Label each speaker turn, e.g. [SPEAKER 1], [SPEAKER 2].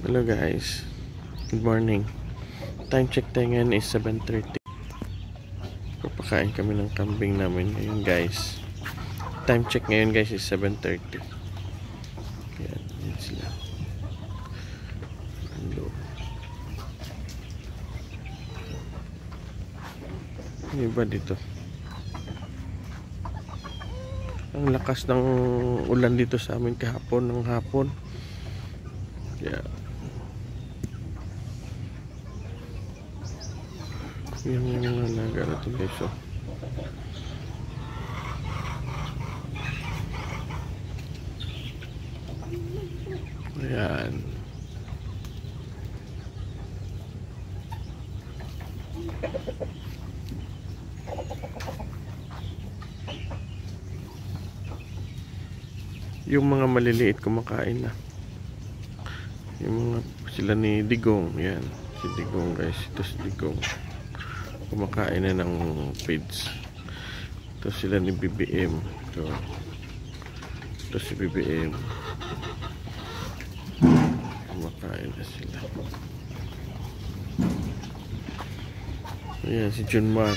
[SPEAKER 1] Hello guys, good morning. Time check tayo ngayon is 7:30. Papakain kami ng kambing namin ngayon guys. Time check ngayon guys is 7:30. Yan sila. Hello. Ano ba dito? Ang lakas ng ulan dito sa amin kahapon ng hapon. Yan yung alaga natin guys. Ayan. Yung mga maliliit kumakain na. Yung mga sila ni Digong. Yan. Si Digong guys. Ito si Digong. Kumakain na ng feeds. Ito sila ni BBM. Ito si BBM. Kumakain na sila. Ayan si Junmar.